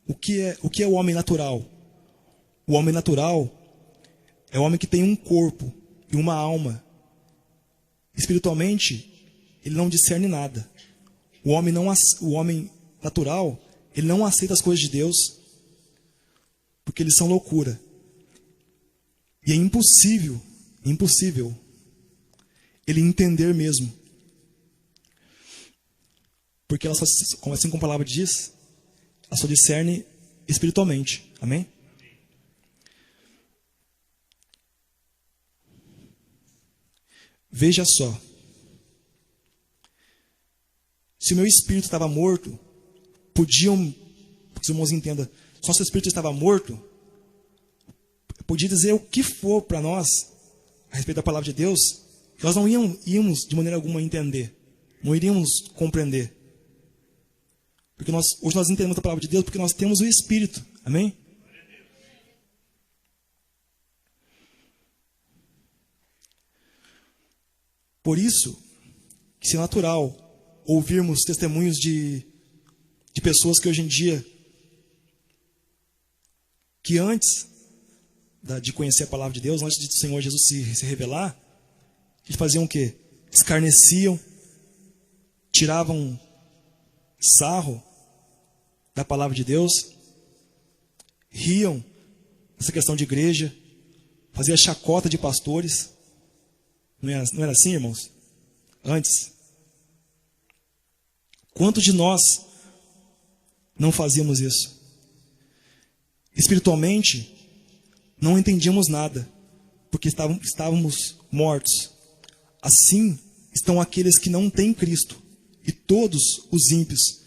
Speaker 1: o que é o homem natural? O homem natural é o homem que tem um corpo e uma alma. Espiritualmente, ele não discerne nada. O homem natural, ele não aceita as coisas de Deus, porque eles são loucura. E é impossível ele entender mesmo. Porque ela só, assim como a palavra diz, ela só discerne espiritualmente. Amém? Veja só. Se o meu espírito estava morto, que os irmãos entendam, só se o espírito estava morto, eu podia dizer o que for para nós, a respeito da palavra de Deus, que nós não íamos de maneira alguma entender, não iríamos compreender. Porque hoje nós entendemos a palavra de Deus porque nós temos o Espírito, amém? Por isso, que se é natural ouvirmos testemunhos de pessoas que hoje em dia que antes de conhecer a palavra de Deus, antes do Senhor Jesus se revelar, eles faziam o quê? Escarneciam, tiravam sarro da palavra de Deus, riam dessa questão de igreja, faziam chacota de pastores. Não era assim, irmãos? Antes. Quantos de nós não fazíamos isso? Espiritualmente, não entendíamos nada, porque estávamos mortos. Assim estão aqueles que não têm Cristo, e todos os ímpios.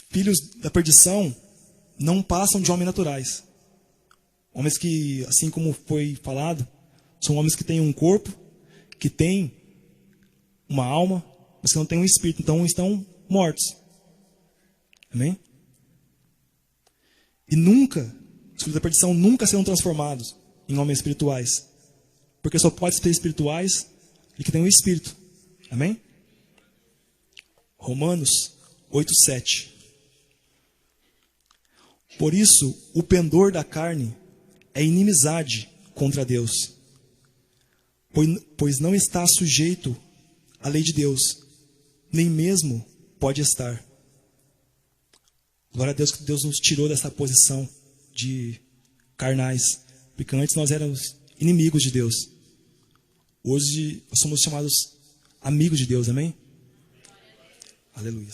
Speaker 1: Filhos da perdição não passam de homens naturais. Homens que, assim como foi falado, são homens que têm um corpo, que têm uma alma, mas que não têm um espírito, então estão mortos. Amém? E nunca, os filhos da perdição nunca serão transformados em homens espirituais. Porque só pode ser espirituais e que tem um espírito. Amém? Romanos 8:7. Por isso, o pendor da carne é inimizade contra Deus, pois não está sujeito à lei de Deus, nem mesmo pode estar. Glória a Deus que Deus nos tirou dessa posição de carnais, porque antes nós éramos inimigos de Deus. Hoje nós somos chamados amigos de Deus, amém? Aleluia.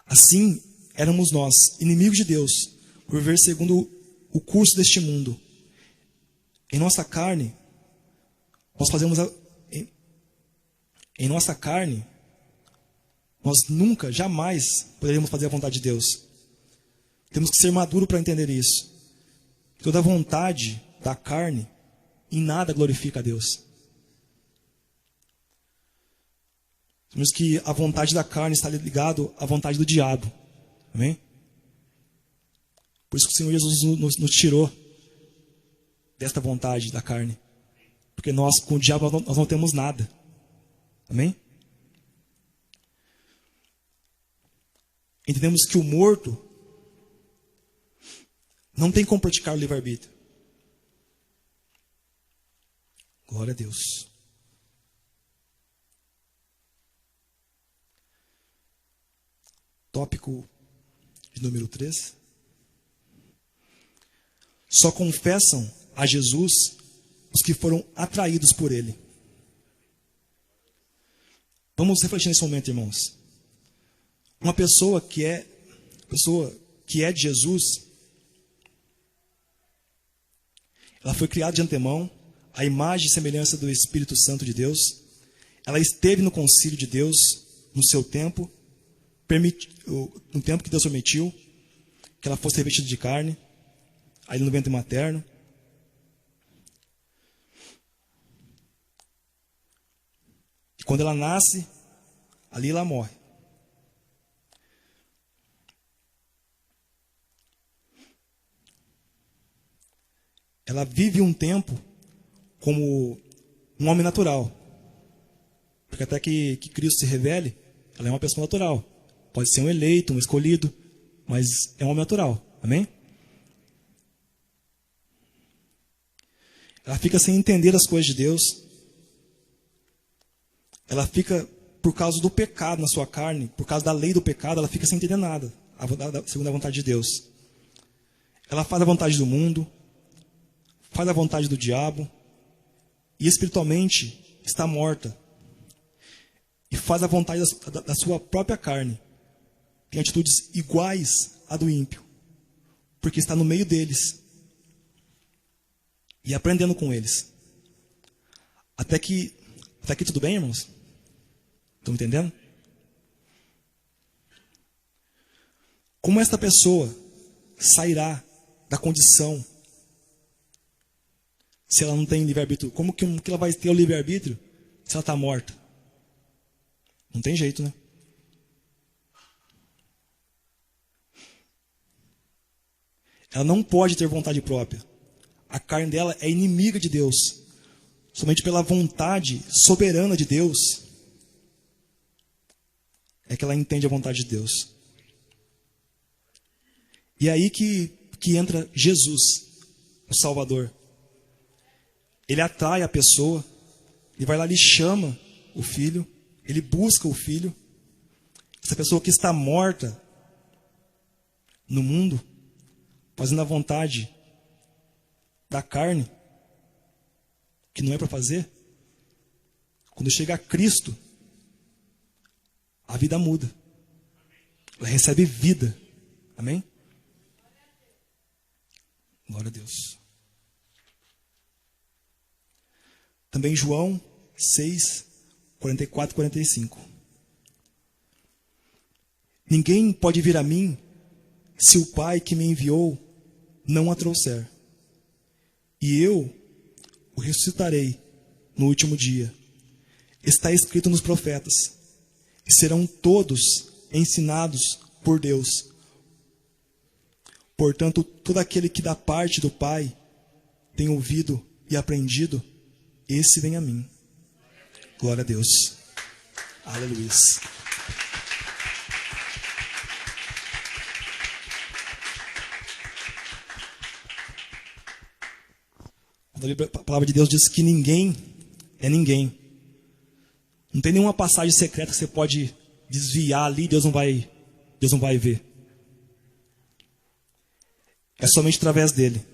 Speaker 1: Assim éramos nós, inimigos de Deus, por viver segundo o curso deste mundo. Em nossa carne, nós fazemos em nossa carne, nós nunca, jamais poderíamos fazer a vontade de Deus. Temos que ser maduros para entender isso. Toda vontade da carne em nada glorifica a Deus. Temos que a vontade da carne está ligada à vontade do diabo. Amém? Por isso que o Senhor Jesus nos tirou desta vontade da carne. Porque nós, com o diabo, nós não temos nada. Amém? Entendemos que o morto não tem como praticar o livre-arbítrio. Glória a Deus. Tópico de número 3. Só confessam a Jesus os que foram atraídos por Ele. Vamos refletir nesse momento, irmãos. Uma pessoa que é de Jesus, ela foi criada de antemão, a imagem e semelhança do Espírito Santo de Deus. Ela esteve no concílio de Deus no seu tempo, no tempo que Deus permitiu que ela fosse revestida de carne, aí no ventre materno. E quando ela nasce, ali ela morre. Ela vive um tempo como um homem natural. Porque até que Cristo se revele, ela é uma pessoa natural. Pode ser um eleito, um escolhido, mas é um homem natural. Amém? Ela fica sem entender as coisas de Deus. Ela fica, por causa do pecado na sua carne, por causa da lei do pecado, ela fica sem entender nada, segundo a vontade de Deus. Ela faz a vontade do mundo, faz a vontade do diabo, e espiritualmente está morta. E faz a vontade da sua própria carne. Tem atitudes iguais à do ímpio, porque está no meio deles e aprendendo com eles. Até aqui tudo bem, irmãos? Estão entendendo? Como esta pessoa sairá da condição se ela não tem livre-arbítrio? Como que ela vai ter o livre-arbítrio se ela está morta? Não tem jeito, né? Ela não pode ter vontade própria. A carne dela é inimiga de Deus. Somente pela vontade soberana de Deus é que ela entende a vontade de Deus. E é aí que entra Jesus, o Salvador. Ele atrai a pessoa, ele vai lá, ele chama o filho, ele busca o filho. Essa pessoa que está morta no mundo, fazendo a vontade da carne, que não é para fazer, quando chega a Cristo, a vida muda. Ela recebe vida. Amém? Glória a Deus. Também João 6, 44 e 45. Ninguém pode vir a mim se o Pai que me enviou não a trouxer. E eu o ressuscitarei no último dia. Está escrito nos profetas, e serão todos ensinados por Deus. Portanto, todo aquele que da parte do Pai tem ouvido e aprendido, esse vem a mim. Glória a Deus. Aleluia. A palavra de Deus diz que ninguém é ninguém. Não tem nenhuma passagem secreta que você pode desviar ali, Deus não vai ver. É somente através dele.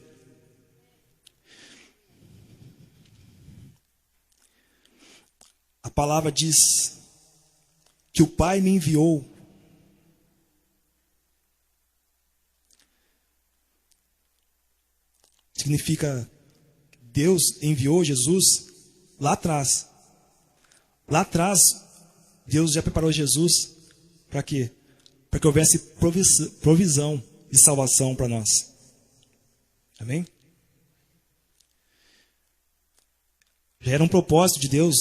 Speaker 1: A palavra diz que o Pai me enviou significa Deus enviou Jesus lá atrás. Lá atrás, Deus já preparou Jesus para quê? Para que houvesse provisão de salvação para nós. Amém? Já era um propósito de Deus,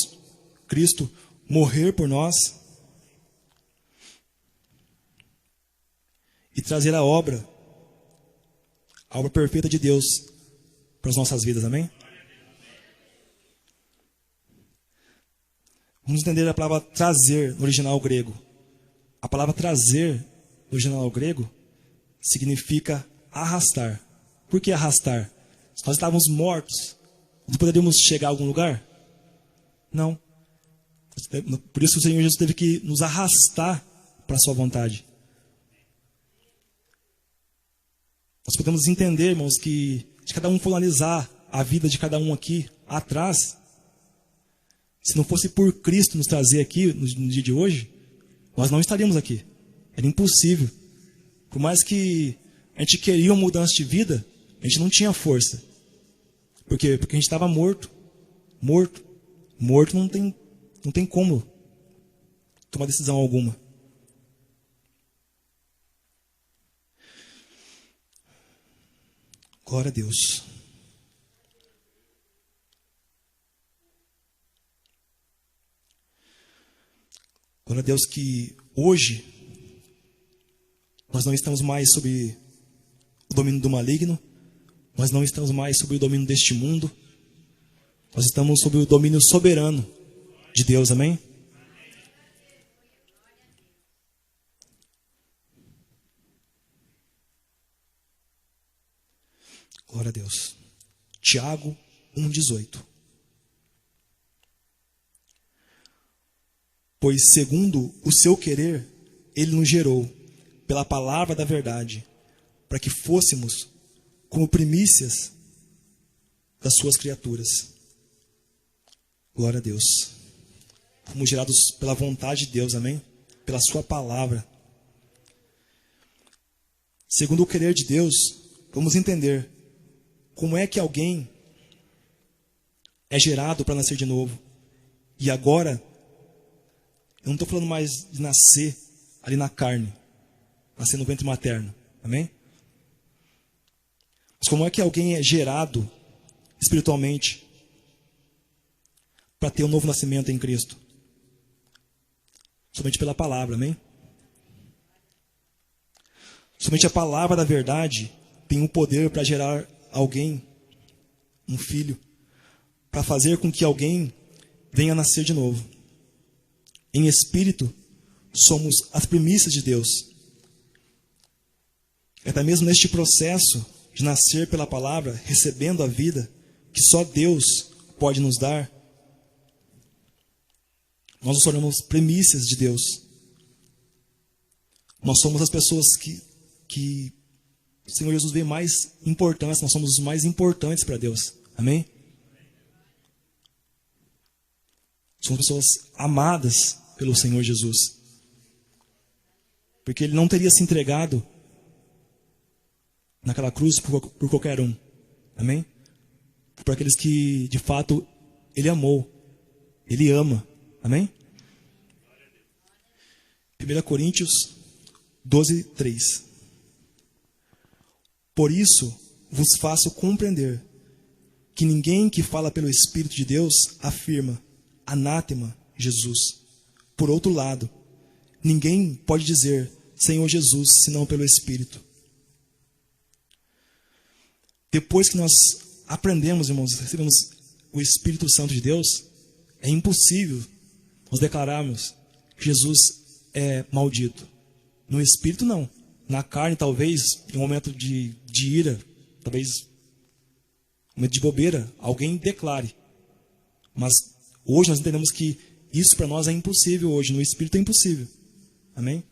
Speaker 1: Cristo, morrer por nós e trazer a obra perfeita de Deus para as nossas vidas. Amém? Vamos entender a palavra trazer no original grego. A palavra trazer no original grego significa arrastar. Por que arrastar? Se nós estávamos mortos, nós poderíamos chegar a algum lugar? Não. Por isso o Senhor Jesus teve que nos arrastar para a sua vontade. Nós podemos entender, irmãos, que se cada um for analisar a vida de cada um aqui atrás, se não fosse por Cristo nos trazer aqui no dia de hoje, nós não estaríamos aqui. Era impossível. Por mais que a gente queria uma mudança de vida, a gente não tinha força. Por quê? Porque a gente estava morto. Morto não tem como tomar decisão alguma. Glória a Deus. Glória a Deus que hoje nós não estamos mais sob o domínio do maligno, nós não estamos mais sob o domínio deste mundo, nós estamos sob o domínio soberano de Deus, amém? Glória a Deus. Tiago 1,18. Pois segundo o seu querer, ele nos gerou pela palavra da verdade, para que fôssemos como primícias das suas criaturas. Glória a Deus. Fomos gerados pela vontade de Deus, amém? Pela sua palavra. Segundo o querer de Deus, vamos entender como é que alguém é gerado para nascer de novo. E agora, eu não estou falando mais de nascer ali na carne, nascer no ventre materno, amém? Mas como é que alguém é gerado espiritualmente para ter um novo nascimento em Cristo? Somente pela palavra, amém? Somente a palavra da verdade tem o poder para gerar alguém, um filho, para fazer com que alguém venha a nascer de novo. Em espírito, somos as primícias de Deus. até mesmo neste processo de nascer pela palavra, recebendo a vida que só Deus pode nos dar, nós nos tornamos primícias de Deus. Nós somos as pessoas que o Senhor Jesus vê mais importância, nós somos os mais importantes para Deus. Amém? Somos pessoas amadas pelo Senhor Jesus. Porque Ele não teria se entregado naquela cruz por qualquer um. Amém? Por aqueles que, de fato, Ele amou. Ele ama. Amém? 1 Coríntios 12, 3. Por isso vos faço compreender que ninguém que fala pelo Espírito de Deus afirma anátema Jesus. Por outro lado, ninguém pode dizer Senhor Jesus senão pelo Espírito. Depois que nós aprendemos, irmãos, recebemos o Espírito Santo de Deus, é impossível nós declararmos que Jesus é maldito. No Espírito, não. Na carne, talvez, em um momento de ira, talvez, um momento de bobeira, alguém declare. Mas hoje nós entendemos que isso para nós é impossível hoje. No Espírito é impossível. Amém?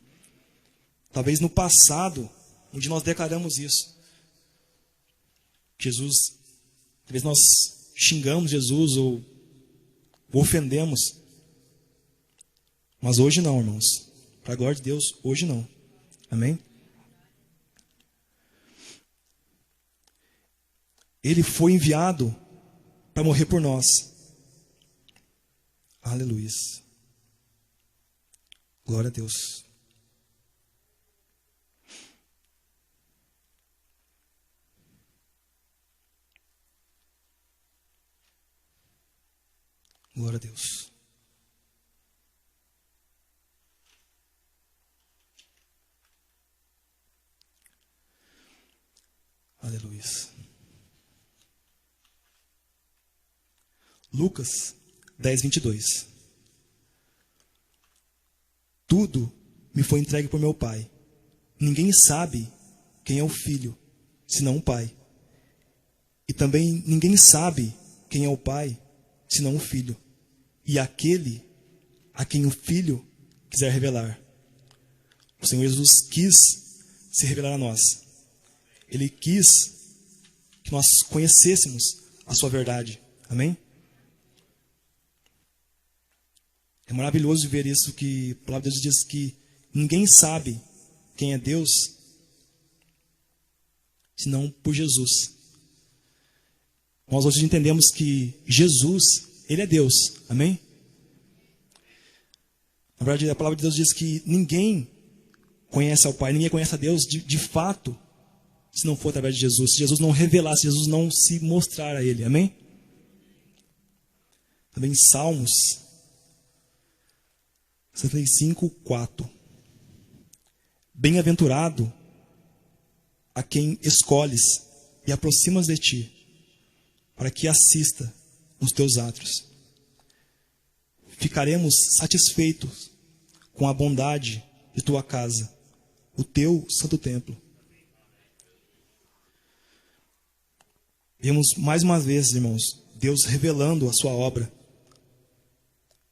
Speaker 1: Talvez no passado, onde nós declaramos isso. Jesus, talvez nós xingamos Jesus ou ofendemos. Mas hoje não, irmãos. Para a glória de Deus, hoje não. Amém? Ele foi enviado para morrer por nós. Aleluia. Glória a Deus. Glória a Deus. Aleluia. Lucas 10, 22. Tudo me foi entregue por meu Pai. Ninguém sabe quem é o Filho, senão o Pai. E também ninguém sabe quem é o Pai, senão o Filho. E aquele a quem o Filho quiser revelar. O Senhor Jesus quis se revelar a nós. Ele quis que nós conhecêssemos a sua verdade. Amém? É maravilhoso ver isso, que a palavra de Deus diz que ninguém sabe quem é Deus, senão por Jesus. Nós hoje entendemos que Jesus, Ele é Deus. Amém? Na verdade, a palavra de Deus diz que ninguém conhece ao Pai, ninguém conhece a Deus de fato, se não for através de Jesus. Se Jesus não revelar, se Jesus não se mostrar a Ele. Amém? Também Salmos 65, 4. Bem-aventurado a quem escolhes e aproximas de ti, para que assista nos teus atos. Ficaremos satisfeitos com a bondade de tua casa, o teu santo templo. Vemos mais uma vez, irmãos, Deus revelando a sua obra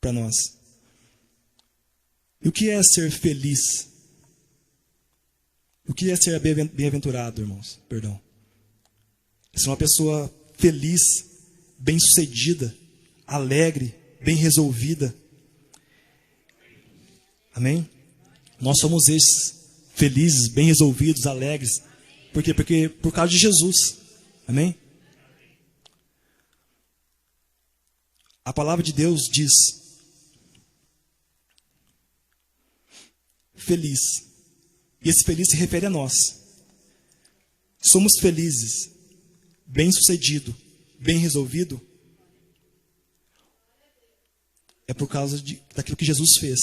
Speaker 1: para nós. E o que é ser feliz? O que é ser bem-aventurado, irmãos? Perdão. É ser uma pessoa feliz, bem-sucedida, alegre, bem resolvida. Amém? Nós somos esses felizes, bem resolvidos, alegres. Por quê? Porque por causa de Jesus. Amém? A palavra de Deus diz: feliz. E esse feliz se refere a nós. Somos felizes, bem-sucedido, bem resolvido. É por causa daquilo que Jesus fez.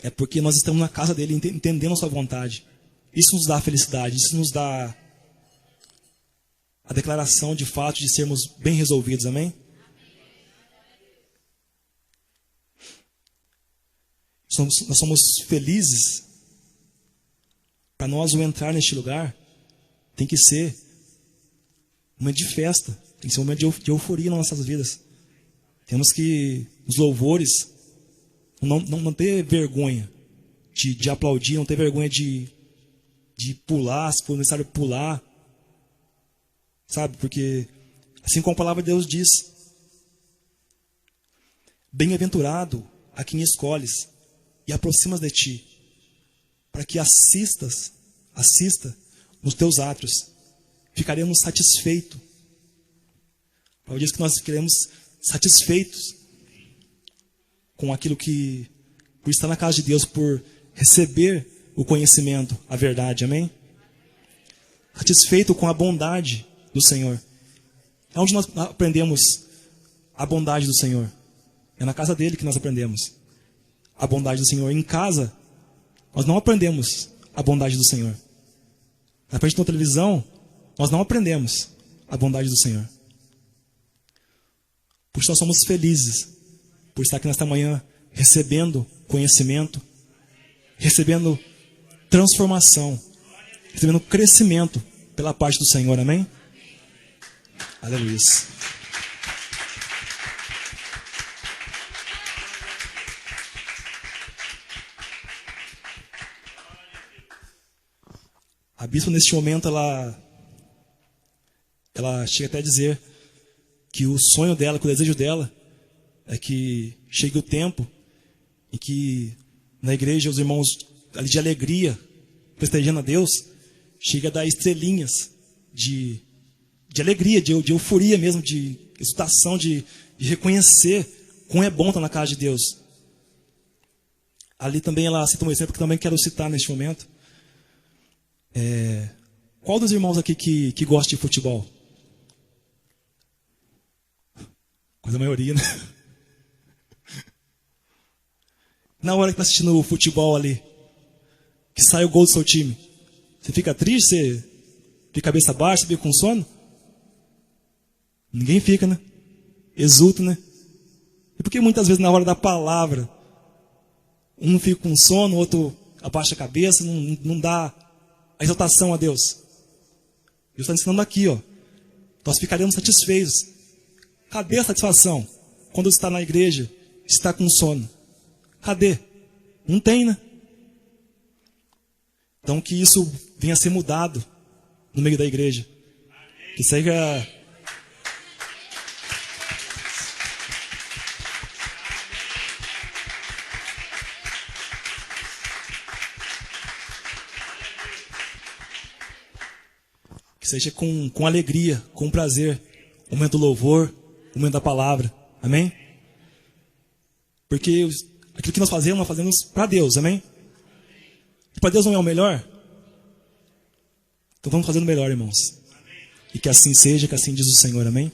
Speaker 1: É porque nós estamos na casa dele, entendendo a sua vontade. Isso nos dá felicidade, isso nos dá a declaração de fato de sermos bem resolvidos, amém? Nós somos felizes para nós o entrar neste lugar tem que ser um momento de festa, tem que ser um momento de euforia nas nossas vidas. Temos que, os louvores, não ter vergonha de aplaudir, não ter vergonha de pular, se for necessário pular, sabe? Porque, assim como a palavra de Deus diz, bem-aventurado a quem escolhes e aproximas de ti, para que assista nos teus átrios. Ficaremos satisfeitos. Paulo diz que nós ficaremos satisfeitos com aquilo que, por estar na casa de Deus, por receber o conhecimento, a verdade, amém? Satisfeito com a bondade do Senhor. É onde nós aprendemos a bondade do Senhor. É na casa dele que nós aprendemos a bondade do Senhor. Em casa, nós não aprendemos a bondade do Senhor. Na frente da televisão, nós não aprendemos a bondade do Senhor. Por isso nós somos felizes por estar aqui nesta manhã recebendo conhecimento, recebendo transformação, recebendo crescimento pela parte do Senhor, amém? Aleluia. A bispa, neste momento, ela chega até a dizer que o sonho dela, que o desejo dela é que chegue o tempo em que na igreja os irmãos ali de alegria, festejando a Deus, chega a dar estrelinhas de alegria, de euforia mesmo, de exultação, de reconhecer como é bom estar na casa de Deus. Ali também ela cita um exemplo que também quero citar neste momento. Qual dos irmãos aqui que gosta de futebol? Quase a maioria, né? Na hora que está assistindo o futebol ali, que sai o gol do seu time, você fica triste? Você fica cabeça baixa, fica com sono? Ninguém fica, né? Exulta, né? E por que muitas vezes na hora da palavra, um fica com sono, o outro abaixa a cabeça, não dá a exaltação a Deus? Deus está ensinando aqui, ó. Nós ficaremos satisfeitos. Cadê a satisfação quando você está na igreja e está com sono? Cadê? Não tem, né? Então que isso venha a ser mudado no meio da igreja. Que seja... Que seja com alegria, com prazer, o momento do louvor, o momento da palavra, amém? Porque aquilo que nós fazemos para Deus, amém? E para Deus não é o melhor? Então vamos fazer o melhor, irmãos. E que assim seja, que assim diz o Senhor, amém?